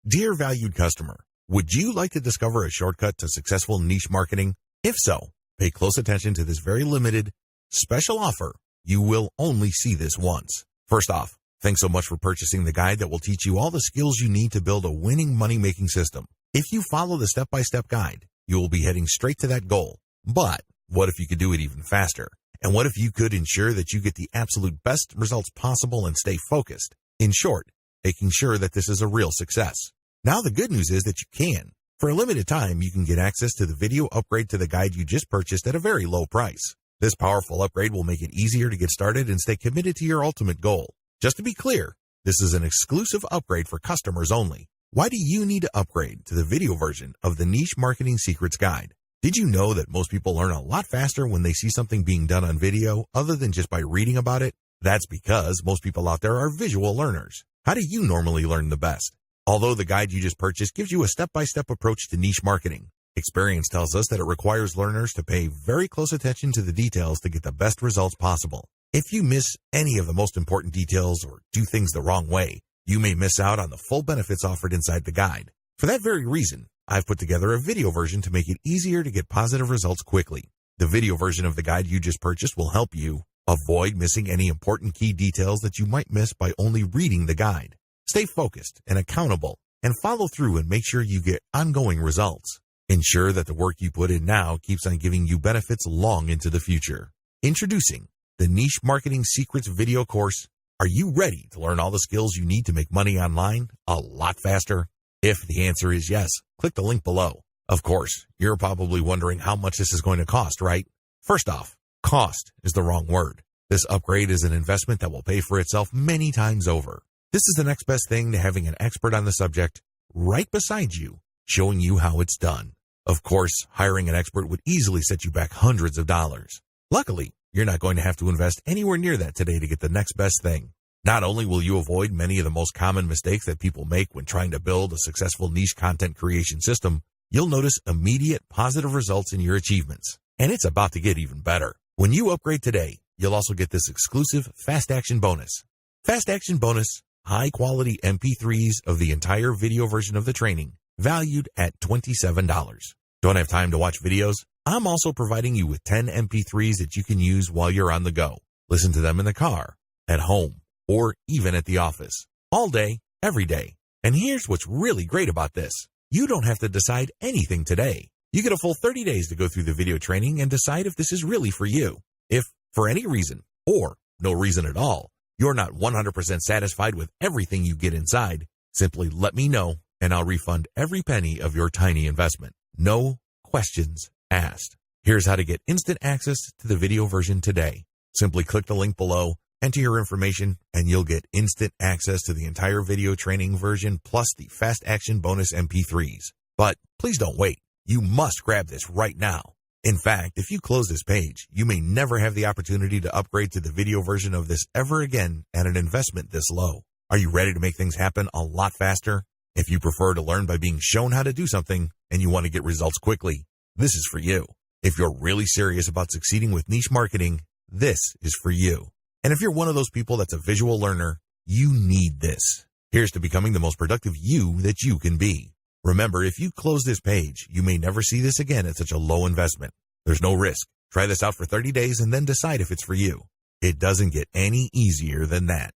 Dear valued customer, would you like to discover a shortcut to successful niche marketing? If so, pay close attention to this very limited, special offer. You will only see this once. First off, thanks so much for purchasing the guide that will teach you all the skills you need to build a winning money-making system. If you follow the step-by-step guide, you will be heading straight to that goal. But what if you could do it even faster? And what if you could ensure that you get the absolute best results possible and stay focused? In short, making sure that this is a real success. Now the good news is that you can. For a limited time, you can get access to the video upgrade to the guide you just purchased at a very low price. This powerful upgrade will make it easier to get started and stay committed to your ultimate goal. Just to be clear, this is an exclusive upgrade for customers only. Why do you need to upgrade to the video version of the Niche Marketing Secrets Guide? Did you know that most people learn a lot faster when they see something being done on video other than just by reading about it? That's because most people out there are visual learners. How do you normally learn the best? Although the guide you just purchased gives you a step-by-step approach to niche marketing, experience tells us that it requires learners to pay very close attention to the details to get the best results possible. If you miss any of the most important details or do things the wrong way, you may miss out on the full benefits offered inside the guide. For that very reason, I've put together a video version to make it easier to get positive results quickly. The video version of the guide you just purchased will help you avoid missing any important key details that you might miss by only reading the guide. Stay focused and accountable and follow through and make sure you get ongoing results. Ensure that the work you put in now keeps on giving you benefits long into the future. Introducing the Niche Marketing Secrets video course. Are you ready to learn all the skills you need to make money online a lot faster? If the answer is yes, click the link below. Of course, you're probably wondering how much this is going to cost, right? First off, cost is the wrong word. This upgrade is an investment that will pay for itself many times over. This is the next best thing to having an expert on the subject right beside you, showing you how it's done. Of course, hiring an expert would easily set you back hundreds of dollars. Luckily, you're not going to have to invest anywhere near that today to get the next best thing. Not only will you avoid many of the most common mistakes that people make when trying to build a successful niche content creation system, you'll notice immediate positive results in your achievements. And it's about to get even better. When you upgrade today, you'll also get this exclusive Fast Action bonus. Fast Action bonus, high-quality MP3s of the entire video version of the training, valued at $27. Don't have time to watch videos? I'm also providing you with 10 MP3s that you can use while you're on the go. Listen to them in the car, at home, or even at the office. All day, every day. And here's what's really great about this. You don't have to decide anything today. You get a full 30 days to go through the video training and decide if this is really for you. If, for any reason, or no reason at all, you're not 100% satisfied with everything you get inside, simply let me know and I'll refund every penny of your tiny investment. No questions asked. Here's how to get instant access to the video version today. Simply click the link below, enter your information, and you'll get instant access to the entire video training version plus the Fast Action bonus MP3s. But please don't wait. You must grab this right now. In fact, if you close this page, you may never have the opportunity to upgrade to the video version of this ever again at an investment this low. Are you ready to make things happen a lot faster? If you prefer to learn by being shown how to do something and you want to get results quickly, this is for you. If you're really serious about succeeding with niche marketing, this is for you. And if you're one of those people that's a visual learner, you need this. Here's to becoming the most productive you that you can be. Remember, if you close this page, you may never see this again at such a low investment. There's no risk. Try this out for 30 days and then decide if it's for you. It doesn't get any easier than that.